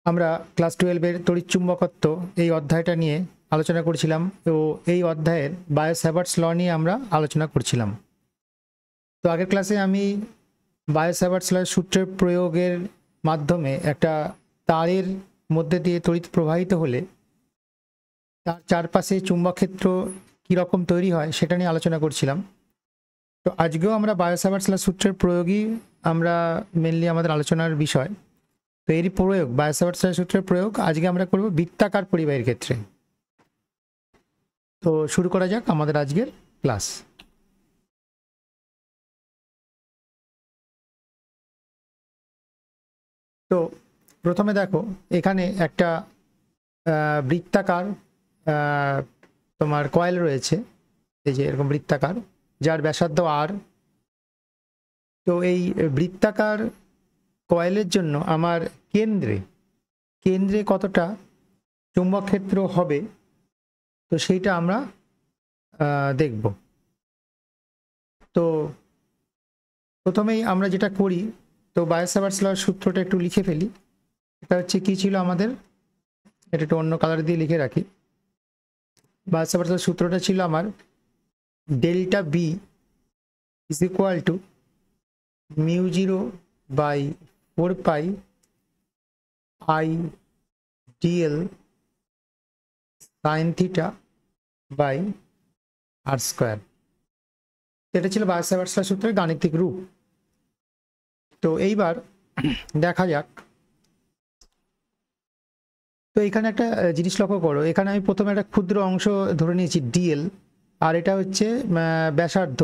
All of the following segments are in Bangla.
আমরা ক্লাস 12-এর তড়িৎচুম্বকত্ব এই অধ্যায়টা নিয়ে আলোচনা করছিলাম। তো এই অধ্যায়ের বায়ো-স্যাভার্টস ল নিয়ে আমরা আলোচনা করছিলাম। তো আগের ক্লাসে আমি বায়ো-স্যাভার্টস ল সূত্রের প্রয়োগের মাধ্যমে একটা তারের মধ্যে দিয়ে তড়িৎ প্রবাহিত হলে তার চারপাশে চুম্বকক্ষেত্র কীরকম তৈরি হয় সেটা নিয়ে আলোচনা করছিলাম। তো আজকেও আমরা বায়ো-স্যাভার্টস ল সূত্রের প্রয়োগই আমরা মেনলি আমাদের আলোচনার বিষয়। তো এরই প্রয়োগ, বায়ো-স্যাভার্টস ল সূত্রের প্রয়োগ আজকে আমরা করব বৃত্তাকার পরিবাহীর ক্ষেত্রে। তো শুরু করা যাক আমাদের আজকের ক্লাস। তো প্রথমে দেখো এখানে একটা বৃত্তাকার তোমার কয়েল রয়েছে, এই যে এরকম বৃত্তাকার, যার ব্যাসার্ধ আর। তো এই বৃত্তাকার কয়েলের জন্য আমার কেন্দ্রে কতটা চুম্বক ক্ষেত্র হবে তো সেইটা আমরা দেখব। তো প্রথমেই আমরা যেটা করি, তো বায়ো-স্যাভার্টস ল সূত্রটা একটু লিখে ফেলি। এটা হচ্ছে কি ছিল আমাদের, এটা একটু অন্য কালার দিয়ে লিখে রাখি। বায়ো-স্যাভার্টস ল সূত্রটা ছিল আমার delta B is equal to μ0/4 I dl sin theta by R square. এটা ছিল বায়ো-স্যাভার্টস ল সূত্রের গাণিতিক রূপ। তো এইবার দেখা যাক। তো এখানে একটা জিনিস লক্ষ্য করো, এখানে আমি প্রথমে একটা ক্ষুদ্র অংশ ধরে নিয়েছি ডিএল, আর এটা হচ্ছে ব্যাসার্ধ।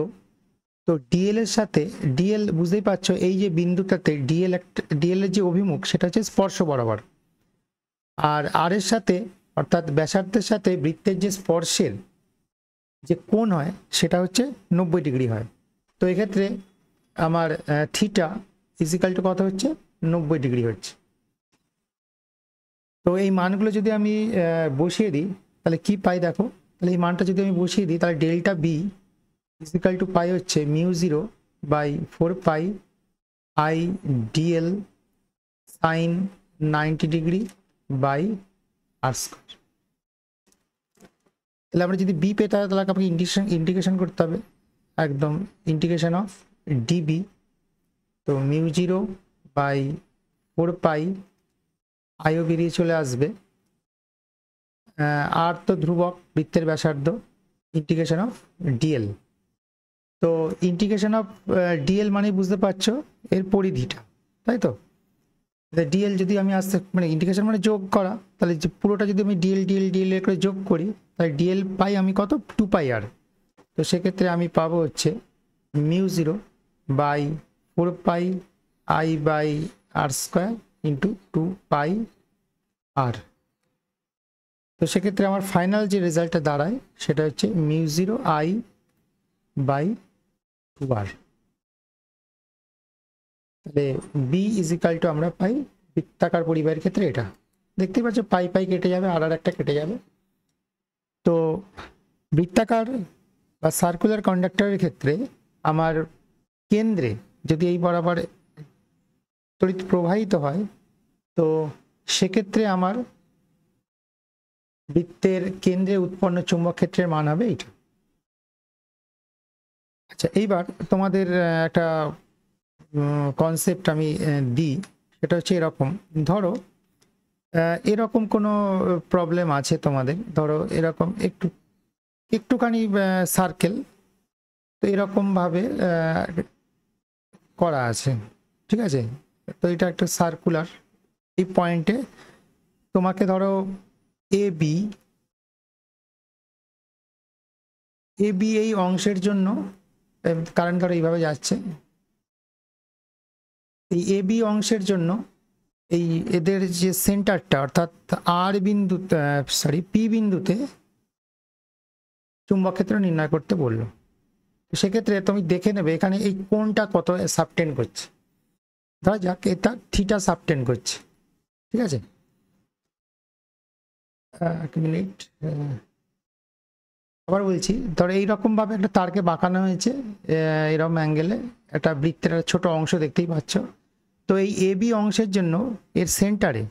তো ডিএল এর সাথে, ডিএল বুঝতেই পারছো এই যে বিন্দুটাতে ডিএল এর যে অভিমুখ সেটা হচ্ছে স্পর্শ বরাবর, আর আর এর সাথে অর্থাৎ ব্যাসার্ধের সাথে বৃত্তের যে স্পর্শের যে কোণ হয় সেটা হচ্ছে 90 ডিগ্রি হয়। তো এক্ষেত্রে আমার থিটা ইজিক্যাল টু কত হচ্ছে, 90 ডিগ্রি হচ্ছে। তো এই মানগুলো যদি আমি বসিয়ে দিই তাহলে কি পাই দেখো। তাহলে এই মানটা যদি আমি বসিয়ে দিই তাহলে delta B is equal to pi হচ্ছে μ0/4 I dl sine 90 degree by R square. তাহলে আমরা যদি বি পেতে হয় তাহলে আমাকে ইন্টিগ্রেশন করতে হবে, একদম ইন্টিগ্রেশন অফ ডিবি। তো μ0/4 আইও বেরিয়ে চলে আসবে, আর তো ধ্রুবক বৃত্তের ব্যাসার্ধ, ইন্টিগ্রেশন অফ ডিএল। তো ইন্টিগ্রেশন অফ ডিএল মানে বুঝতে পারছো এর পরিধিটা, তাই তো। ডিএল যদি আমি আসতে মানে ইন্টিগ্রেশন মানে যোগ করা, তাহলে যে পুরোটা যদি আমি ডিএল করে যোগ করি তাহলে ডিএল পাই আমি কত, 2πr। তো সেক্ষেত্রে আমি পাবো হচ্ছে μ0/4 I by R square into 2πr। তো সেক্ষেত্রে আমার ফাইনাল যে রেজাল্টটা দাঁড়ায় সেটা হচ্ছে μ0I/2r। তাহলে বি ইজিক্যাল টু আমরা পাই বৃত্তাকার পরিবাহের ক্ষেত্রে এটা দেখতেই পাচ্ছ, পাই কেটে যাবে, আর একটা কেটে যাবে। তো বৃত্তাকার বা সার্কুলার কন্ডাক্টরের ক্ষেত্রে আমার কেন্দ্রে যদি এই বরাবর তড়িৎ প্রবাহিত হয় তো সেক্ষেত্রে আমার বৃত্তের কেন্দ্রে উৎপন্ন চুম্বক ক্ষেত্রের মান হবে এইটা। আচ্ছা, এইবার তোমাদের একটা কনসেপ্ট আমি দিই, সেটা হচ্ছে এরকম। ধরো এরকম কোনো প্রবলেম আছে তোমাদের, ধরো এরকম একটুখানি সার্কেল, তো এরকমভাবে করা আছে, ঠিক আছে। তো এটা একটা সার্কুলার, এই পয়েন্টে তোমাকে ধরো এ বি এই অংশের জন্য কারেন্ট ধরো এইভাবে যাচ্ছে, এই এ বি অংশের জন্য এই এদের যে সেন্টারটা অর্থাৎ আর বিন্দু পি বিন্দুতে চুম্বক ক্ষেত্র নির্ণয় করতে বললো। সেক্ষেত্রে তুমি দেখে নেবে এখানে এই কোণটা কত সাবটেন্ড করছে। ধরা যাক এটা থিটা সাবটেন্ড করছে, ঠিক আছে। এক মিনিট, আবার বলছি, ধরো এইরকমভাবে একটা তারকে বাঁকানো হয়েছে, এরকম অ্যাঙ্গেলে একটা বৃত্তের একটা ছোট অংশ দেখতেই পাচ্ছ। তো এই এ বি অংশের জন্য এর সেন্টারে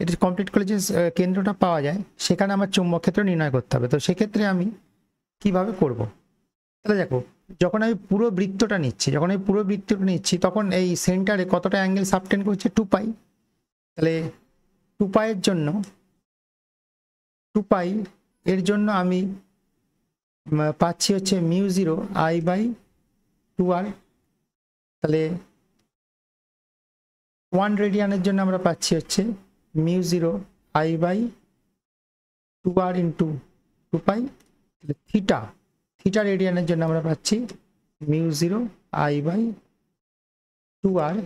এটা কমপ্লিট করলে যে কেন্দ্রটা পাওয়া যায় সেখানে আমার চুম্বক ক্ষেত্র নির্ণয় করতে হবে। তো সেক্ষেত্রে আমি কিভাবে করব, তাহলে দেখো যখন আমি পুরো বৃত্তটা নিচ্ছি তখন এই সেন্টারে কতটা অ্যাঙ্গেল সাবটেন্ড করছে 2 পাই। তাহলে 2 পাইয়ের জন্য 2 পাই এর জন্য আমি পাচ্ছি হচ্ছে μ0I/2r। তাহলে 1 রেডিয়ানের জন্য আমরা পাচ্ছি হচ্ছে μ0I/2r ইন্টু 2 পাই। থিটা রেডিয়ানের জন্য আমরা পাচ্ছি μ0I/2r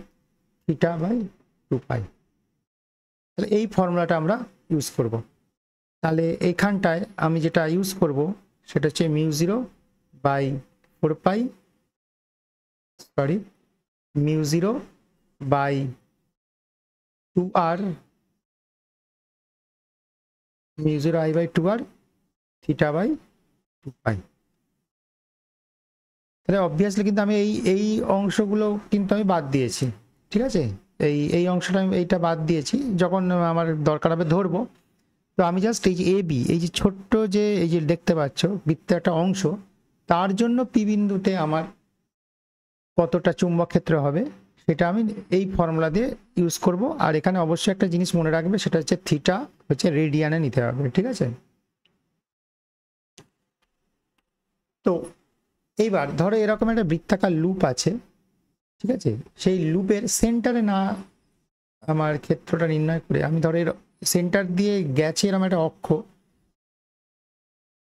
θ/2 পাই। তাহলে এই ফর্মুলাটা আমরা ইউজ করব। তাহলে এইখানটায় আমি যেটা ইউজ করব সেটা হচ্ছে μ0/4 পাই μ0/2r μ0I/2r θ/2 পাই। তাহলে অবভিয়াসলি কিন্তু আমি এই অংশগুলো কিন্তু আমি বাদ দিয়েছি, ঠিক আছে। এই অংশটা আমি এইটা বাদ দিয়েছি, যখন আমার দরকার হবে ধরবো। তো আমি জাস্ট এই যে AB, এই যে ছোট্ট যে এই যে দেখতে পাচ্ছ বৃত্তের একটা অংশ, তার জন্য পি বিন্দুতে আমার কতটা চুম্বক ক্ষেত্র হবে সেটা আমি এই ফর্মুলা দিয়ে ইউজ করব। আর এখানে অবশ্যই একটা জিনিস মনে রাখবে, সেটা হচ্ছে থিটা হচ্ছে রেডিয়ানে নিতে হবে, ঠিক আছে। তো এইবার ধরো এরকম একটা বৃত্তাকার লুপ আছে, ঠিক আছে। সেই লুপের সেন্টারে না আমার ক্ষেত্রটা নির্ণয় করে আমি ধরো এর সেন্টার দিয়ে গেছে এরকম একটা অক্ষ,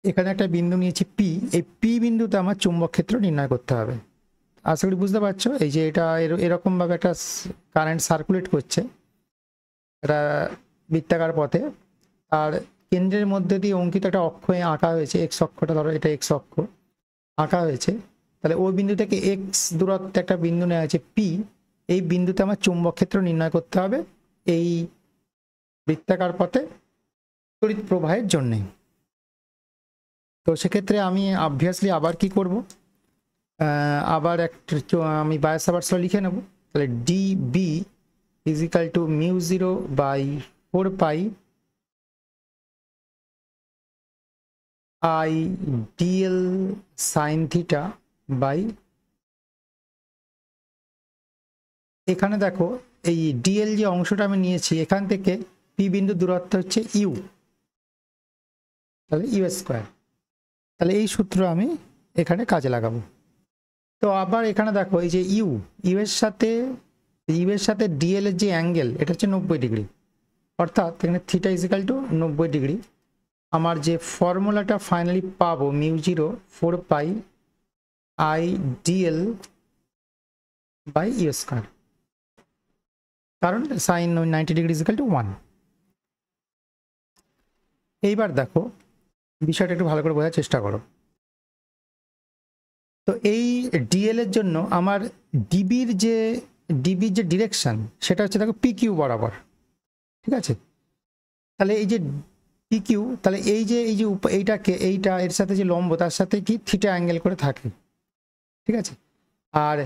এখানে একটা বিন্দু নিয়েছি পি। এই পি বিন্দুতে আমার চুম্বক ক্ষেত্র নির্ণয় করতে হবে। আশা করি বুঝতে পারছো। এই যে এটা এরকম ভাবে একটা কারেন্ট সার্কুলেট করছে একটা বৃত্তাকার পথে, আর কেন্দ্রের মধ্যে দিয়ে অঙ্কিত একটা অক্ষ আঁকা হয়েছে, এক্স অক্ষটা ধরো এটা এক্স অক্ষ আঁকা হয়েছে। তাহলে ওই বিন্দু থেকে এক্স দূরত্বে একটা বিন্দু নেওয়া হয়েছে পি। এই বিন্দুতে আমার চুম্বক ক্ষেত্র নির্ণয় করতে হবে এই বৃত্তাকার পথে তড়িৎ প্রবাহের জন্যে। তো সেক্ষেত্রে আমি অবভিয়াসলি আবার কি করব, আবার একটা আমি বায়ো সাভার্টস ল লিখে নেব। তাহলে d B is equal to μ0/4 pi I dl sin theta by, এখানে দেখো এই ডিএল যে অংশটা আমি নিয়েছি এখান থেকে পি বিন্দু দূরত্ব হচ্ছে ইউ, তাহলে ইউ স্কোয়ার। তাহলে এই সূত্র আমি এখানে কাজে লাগাবো। তো আবার এখানে দেখো এই যে ইউ এর সাথে ডিএল এর যে অ্যাঙ্গেল এটা হচ্ছে 90 ডিগ্রি, অর্থাৎ এখানে theta is equal to 90 degree. আমার যে ফর্মুলাটা ফাইনালি পাবো μ0/4 pi I dl by u square, কারণ sine 90 degree is equal to 1। এইবার দেখো বিষয়টা একটু ভালো করে বোঝার চেষ্টা করো। তো এই ডিএল এর জন্য আমার ডিবির যে ডিরেকশন সেটা হচ্ছে দেখো পি কিউ বরাবর, ঠিক আছে। তাহলে এই যে পি কিউ, তাহলে এই যে এইটা এর সাথে যে লম্ব তার সাথে কি থিটা অ্যাঙ্গেল করে থাকে, ঠিক আছে। আর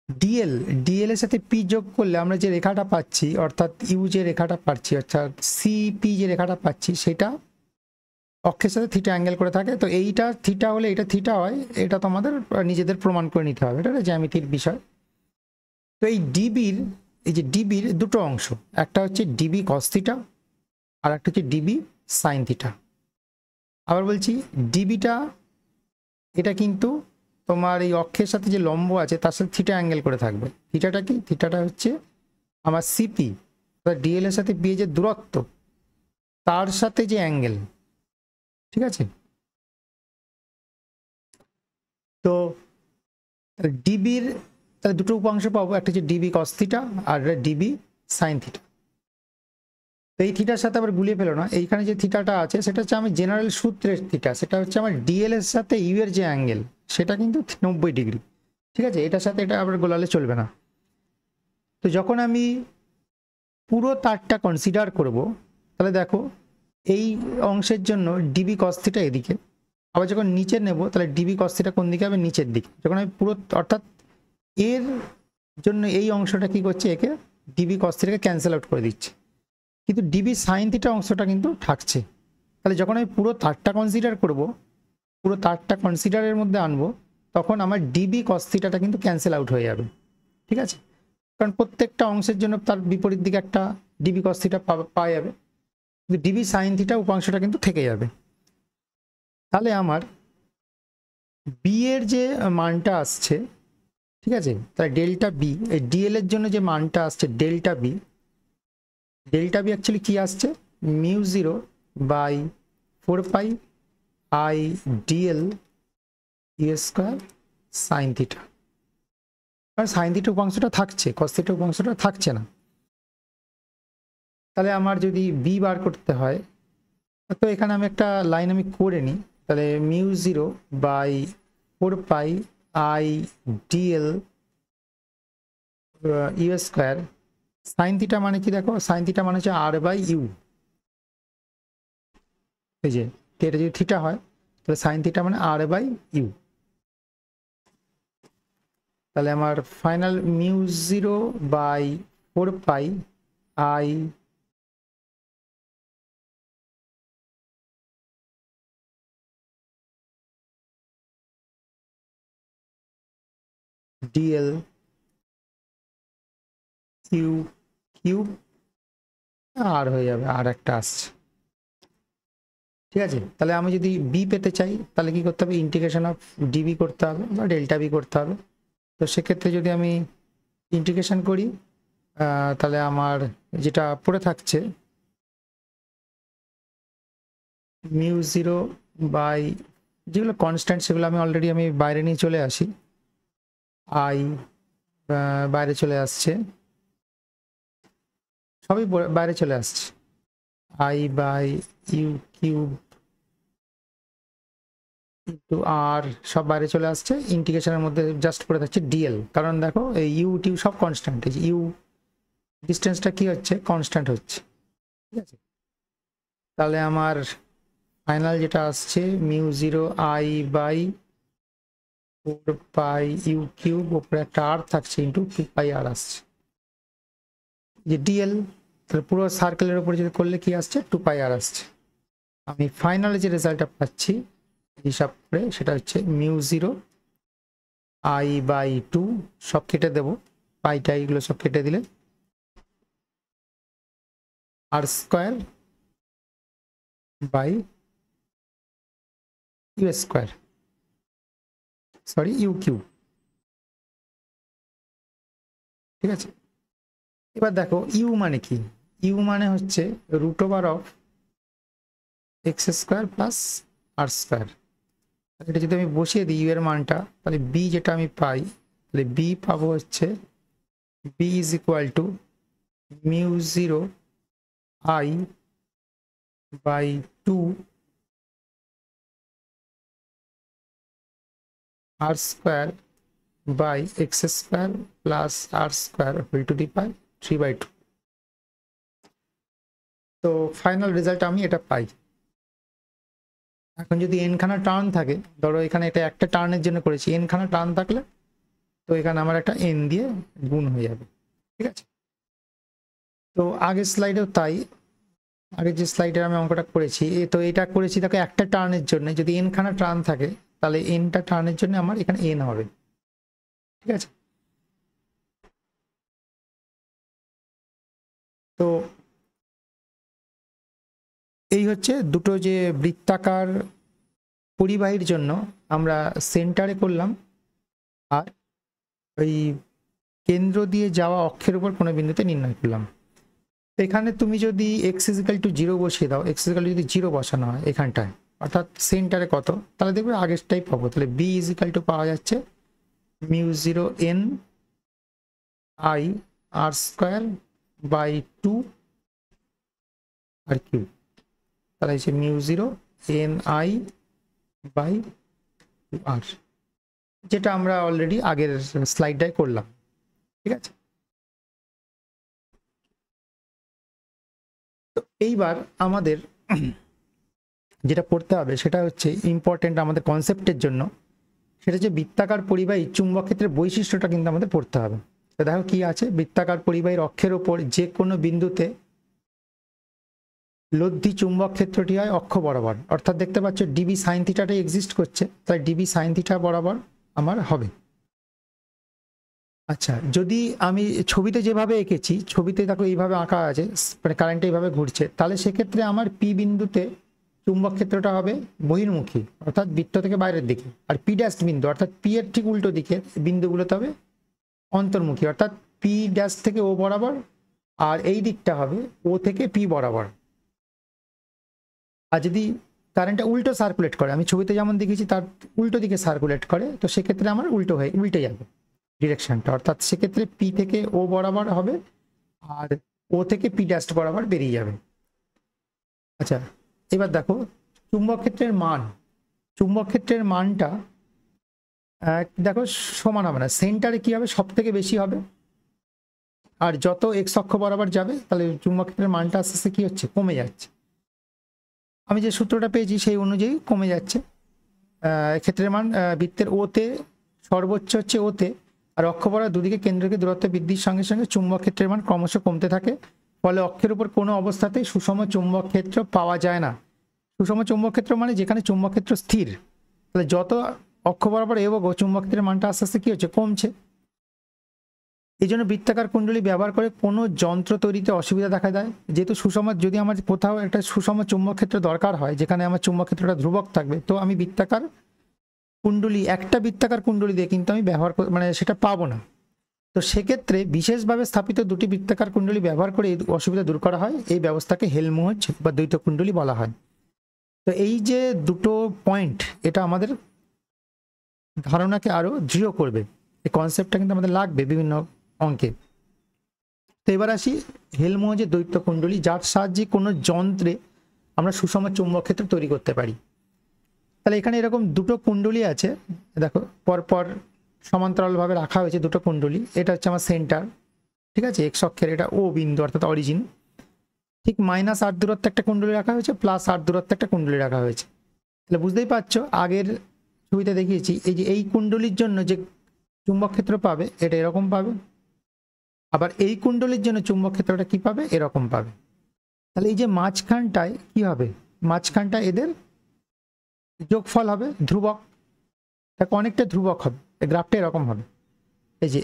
ডিএল এর সাথে পি যোগ করলে আমরা যে রেখাটা পাচ্ছি, অর্থাৎ ইউ যে রেখাটা পাচ্ছি, অর্থাৎ সিপি যে রেখাটা পাচ্ছি, সেটা অক্ষের সাথে থিটা অ্যাঙ্গেল করে থাকে। তো এইটা থিটা হলে এটা থিটা হয়, এটা তোমাদের নিজেদের প্রমাণ করে নিতে হবে, এটা জ্যামিতির বিষয়। তো এই ডিবির দুটো অংশ, একটা হচ্ছে ডিবি কস থিটা আর একটা হচ্ছে ডিবি সাইন থিটা। আবার বলছি ডিবিটা এটা কিন্তু তোমার এই অক্ষের সাথে যে লম্ব আছে তার সাথে থিটা অ্যাঙ্গেল করে থাকবে। থিটাটা কি, থিটাটা হচ্ছে আমার সিপি, ডিএল এর সাথে বি যে দূরত্ব তার সাথে যে অ্যাঙ্গেল, ঠিক আছে। তো ডিবির তাহলে দুটো উপাংশ পাবো, একটা হচ্ছে ডিবি কস থিটা আর ডিবি সাইন থিটা। তো এই থিটার সাথে আবার গুলিয়ে ফেলো না, এইখানে যে থিটাটা আছে সেটা হচ্ছে আমি জেনারেল সূত্রের থিটা, সেটা হচ্ছে আমার ডিএল এর সাথে ইউ এর যে অ্যাঙ্গেল সেটা কিন্তু 90 ডিগ্রি, ঠিক আছে। এটার সাথে এটা আবার গোলালে চলবে না। তো যখন আমি পুরো তারটা কনসিডার করব, তাহলে দেখো এই অংশের জন্য ডিবি কস থিটা এদিকে, আবার যখন নিচে নেব তাহলে ডিবি কস থিটা কোন দিকে হবে, নিচের দিকে। যখন আমি পুরো অর্থাৎ এর জন্য এই অংশটা কি করছে, একে ডিবি কস থিটাকে ক্যান্সেল আউট করে দিচ্ছে। কিন্তু ডিবি সাইন থিটা অংশটা কিন্তু থাকছে। তাহলে যখন আমি পুরো তারটা কনসিডার করব, পুরো তারটা কনসিডারের মধ্যে আনবো, তখন আমার ডিবি কস থিটাটা কিন্তু ক্যান্সেল আউট হয়ে যাবে। ঠিক আছে, কারণ প্রত্যেকটা অংশের জন্য তার বিপরীত দিকে একটা ডিবি কস থিটা পাওয়া যাবে, কিন্তু ডিবি সাইন থিটা উপাংশটা কিন্তু থেকে যাবে। তাহলে আমার বি এর যে মানটা আসছে, ঠিক আছে, তাহলে ডেল্টা বি, এই ডিএল এর জন্য যে মানটা আসছে ডেল্টা বি অ্যাকচুয়ালি কি আসছে, মিউ 0/4 পাই আই ডিএল ইউ স্কোয়ার সাইন থিটা। কারণ সাইন থিটা উপাংশটা থাকছে, কস থিটা উপাংশটা থাকছে না। তাহলে আমার যদি বি বার করতে হয়, তো এখানে আমি একটা লাইন আমি করে নিই। তাহলে মিউ 0/4 পাই আই ডিএল ইউ স্কোয়ার সাইন থিটা মানে কি, দেখো সাইন থিটা মানে হচ্ছে r/u। এই যে এটা যদি থিটা হয় তাহলে সাইন থিটা মানে r/u। তাহলে আমার final mu 0/4 pi I DL u cube আর হয়ে যাবে, আর একটা আসছে। ঠিক আছে, তাহলে আমি যদি বি পেতে চাই তাহলে কি করতে হবে, ইন্টিগ্রেশন অফ ডিবি করতে হবে বা ডেল্টা বি করতে হবে। তো সেক্ষেত্রে যদি আমি ইন্টিগ্রেশন করি তাহলে আমার যেটা পড়ে থাকছে মিউ 0 যেগুলো কনস্ট্যান্ট সেগুলো আমি অলরেডি বাইরে নিয়ে চলে আসি। আই বাইরে চলে আসছে, সবই বাইরে চলে আসছে। I/u কিউব ইন্টু আর সব বাইরে চলে আসছে। ইন্টিগ্রেশনের মধ্যে জাস্ট পড়ে থাকছে ডিএল, কারণ দেখো এই ইউ টিউ সব কনস্ট্যান্ট, এই ইউ ডিস্টেন্সটা কি হচ্ছে, কনস্ট্যান্ট হচ্ছে। ঠিক আছে, তাহলে আমার ফাইনাল যেটা আসছে mu 0I/4 pi you cube, উপরে একটা আর থাকছে ইন্টু 2 পাই আর আসছে, যে ডিএল। তাহলে পুরো সার্কেলের উপরে যদি করলে কি আসছে, 2 পাই আর আসছে। আমি ফাইনালে যে রেজাল্টটা পাচ্ছি হিসাব করে সেটা হচ্ছে মিউ 0I/2 সব কেটে দেবো, পাইটা এগুলো সব কেটে দিলে r square by u square, sorry u cube. ঠিক আছে, এবার দেখো ইউ মানে কি, ইউ মানে হচ্ছে √(x² + r²)। এটা যদি আমি বসিয়ে দিই ইউ এর মানটা, তাহলে বি যেটা আমি পাই, তাহলে বি পাবো হচ্ছে B is equal to mu 0I/2 r² by x² plus r² whole to the pi 3/2। তো ফাইনাল রেজাল্ট আমি এটা পাই। এখন যদি এনখানা টার্ন থাকে, ধরো এখানে এটা একটা টার্নের জন্য করেছি, এনখানা টার্ন থাকলে তো এখানে আমার একটা এন দিয়ে গুণ হয়ে যাবে। ঠিক আছে, তো আগের স্লাইডেও তাই, আগের যে স্লাইডে আমি অঙ্কটা করেছি, তো এটা করেছি দেখো একটা টার্নের জন্য, যদি এনখানা টার্ন থাকে তাহলে এনটা টার্নের জন্য আমার এখানে এন হবে। ঠিক আছে, তো এই হচ্ছে দুটো যে বৃত্তাকার পরিবাহীর জন্য আমরা সেন্টারে করলাম, আর ওই কেন্দ্র দিয়ে যাওয়া অক্ষের উপর কোনো বিন্দুতে নির্ণয় করলাম। এখানে তুমি যদি x=0 বসিয়ে দাও, x= যদি 0 বসানো হয় এখানটায়, অর্থাৎ সেন্টারে কত, তাহলে দেখবে আগেরটাই পাবো। তাহলে b পাওয়া যাচ্ছে mu 0 n I r²/2 r cube. তাহলে হচ্ছে মিউ 0 ni/2r, যেটা আমরা অলরেডি আগের স্লাইডটায় করলাম। ঠিক আছে, তো এইবার আমাদের যেটা পড়তে হবে সেটা হচ্ছে ইম্পর্টেন্ট আমাদের কনসেপ্টের জন্য, সেটা হচ্ছে বৃত্তাকার পরিবাহী চুম্বক ক্ষেত্রের বৈশিষ্ট্যটা কিন্তু আমাদের পড়তে হবে। তো দেখো কি আছে, বৃত্তাকার পরিবাহীর অক্ষের ওপর যে কোনো বিন্দুতে লব্ধি চুম্বক ক্ষেত্রটি হয় অক্ষ বরাবর, অর্থাৎ দেখতে পাচ্ছ ডিবি সাইন থিটাটাই এক্সিস্ট করছে, তাই ডিবি সাইন থিটা বরাবর আমার হবে। আচ্ছা, যদি আমি ছবিতে যেভাবে এঁকেছি, ছবিতে দেখো এইভাবে আঁকা আছে, মানে কারেন্ট এইভাবে ঘুরছে, তাহলে সেক্ষেত্রে আমার পি বিন্দুতে চুম্বক ক্ষেত্রটা হবে বহির্মুখী, অর্থাৎ বৃত্ত থেকে বাইরের দিকে, আর পি ড্যাশ বিন্দু অর্থাৎ পি এর ঠিক উল্টো দিকে বিন্দুগুলোতে হবে অন্তর্মুখী, অর্থাৎ পি ড্যাশ থেকে ও বরাবর, আর এই দিকটা হবে ও থেকে পি বরাবর। আর যদি কারেন্টটা উল্টো সার্কুলেট করে, আমি ছবিতে যেমন দেখেছি তার উল্টো দিকে সার্কুলেট করে, তো সেক্ষেত্রে আমার উল্টে যাবে ডিরেকশনটা, অর্থাৎ সেক্ষেত্রে পি থেকে ও বরাবর হবে আর ও থেকে পি ড্যাশ বরাবর বেরিয়ে যাবে। আচ্ছা, এবার দেখো চুম্বক ক্ষেত্রের মানটা দেখো সমান হবে না, সেন্টারে কি হবে, সব থেকে বেশি হবে, আর যত এক্স অক্ষ বরাবর যাবে তাহলে চুম্বক ক্ষেত্রের মানটা আস্তে আস্তে কি হচ্ছে, কমে যাচ্ছে। আমি যে সূত্রটা পেয়েছি সেই অনুযায়ী কমে যাচ্ছে। ক্ষেত্রের মান বৃত্তের ওতে সর্বোচ্চ হচ্ছে ওতে, আর অক্ষ বরাবর দুদিকে কেন্দ্রকে দূরত্ব বৃদ্ধির সঙ্গে সঙ্গে চুম্বক ক্ষেত্রের মান ক্রমশ কমতে থাকে, ফলে অক্ষের উপর কোনো অবস্থাতেই সুষম চুম্বক ক্ষেত্র পাওয়া যায় না। সুষম চুম্বক ক্ষেত্র মানে যেখানে চুম্বক ক্ষেত্র স্থির, তাহলে যত অক্ষ বরাবর এগোবো চুম্বক ক্ষেত্রের মানটা আস্তে আস্তে কি হচ্ছে, কমছে। এই জন্য বৃত্তাকার কুণ্ডলী ব্যবহার করে কোনো যন্ত্র তৈরিতে অসুবিধা দেখা দেয়, যেহেতু যদি আমার কোথাও একটা সুষম চুম্বক ক্ষেত্র দরকার হয় যেখানে আমার চুম্বক ক্ষেত্রটা ধ্রুবক থাকবে, তো আমি একটা বৃত্তাকার কুণ্ডলী দিয়ে কিন্তু আমি মানে সেটা পাবো না। তো সেক্ষেত্রে বিশেষভাবে স্থাপিত দুটি বৃত্তাকার কুণ্ডলী ব্যবহার করে এই অসুবিধা দূর করা হয়, এই ব্যবস্থাকে হেলমহোল্টজ বা দ্বৈত কুণ্ডলী বলা হয়। তো এই যে দুটো পয়েন্ট, এটা আমাদের ধারণাকে আরো দৃঢ় করবে, এই কনসেপ্টটা কিন্তু আমাদের লাগবে বিভিন্ন অঙ্কে। তো এবার আসি হেলমহোল্টজের দ্বৈত কুণ্ডলী, যার সাহায্যে কোনো যন্ত্রে আমরা সুষম চুম্বক ক্ষেত্র তৈরি করতে পারি। তাহলে এখানে এরকম দুটো কুণ্ডলী আছে, দেখো পরপর সমান্তরালভাবে রাখা হয়েছে দুটো কুণ্ডলী, এটা হচ্ছে আমার সেন্টার, ঠিক আছে, এক্স অক্ষের এটা ও বিন্দু অর্থাৎ অরিজিন, ঠিক -8 দূরত্ব একটা কুণ্ডলী রাখা হয়েছে, +8 দূরত্ব একটা কুণ্ডলী রাখা হয়েছে। তাহলে বুঝতেই পারছো আগের ছবিতে দেখিয়েছি, এই যে এই কুণ্ডলীর জন্য যে চুম্বক ক্ষেত্র পাবে এটা এরকম পাবে, আবার এই কুণ্ডলীর জন্য চুম্বক ক্ষেত্রটা কি পাবে, এরকম পাবে। তাহলে এই যে মাঝখানটায় কি হবে, মাঝখানটা এদের যোগফল হবে ধ্রুবক, এটা অনেকটা ধ্রুবক হবে, গ্রাফটা এরকম হবে। এই যে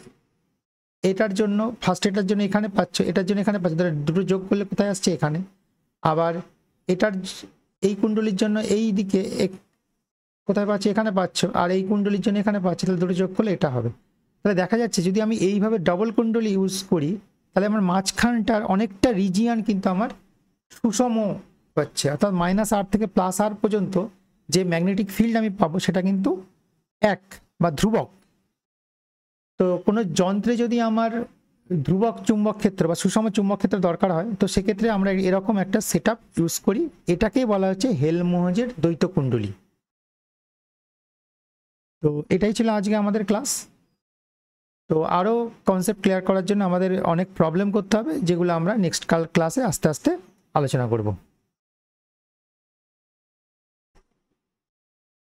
এটার জন্য ফার্স্ট এটার জন্য এখানে পাচ্ছ, এটার জন্য এখানে পাচ্ছ, দুটো যোগ করলে কোথায় আসছে, এখানে। আবার এটার এই কুণ্ডলীর জন্য এই দিকে কোথায় পাচ্ছ, এখানে পাচ্ছ, আর এই কুণ্ডলীর জন্য এখানে পাচ্ছ, তাহলে দুটো যোগ করলে এটা হবে। তাহলে দেখা যাচ্ছে যদি আমি এইভাবে ডবল কুণ্ডলী ইউজ করি, তাহলে আমার মাঝখানটার অনেকটা রিজিয়ান কিন্তু আমার সুষম হচ্ছে, অর্থাৎ -8 থেকে +8 পর্যন্ত যে ম্যাগনেটিক ফিল্ড আমি পাবো সেটা কিন্তু এক বা ধ্রুবক। তো কোনো যন্ত্রে যদি আমার ধ্রুবক চুম্বক ক্ষেত্র বা সুষম চুম্বক ক্ষেত্র দরকার হয়, তো সেক্ষেত্রে আমরা এরকম একটা সেটআপ ইউজ করি, এটাকেই বলা হচ্ছে হেলমহোল্টজের দ্বৈত কুণ্ডলী। তো এটাই ছিল আজকে আমাদের ক্লাস। তো আরও কনসেপ্ট ক্লিয়ার করার জন্য আমাদের অনেক প্রবলেম করতে হবে, যেগুলো আমরা নেক্সট ক্লাসে আস্তে আস্তে আলোচনা করব।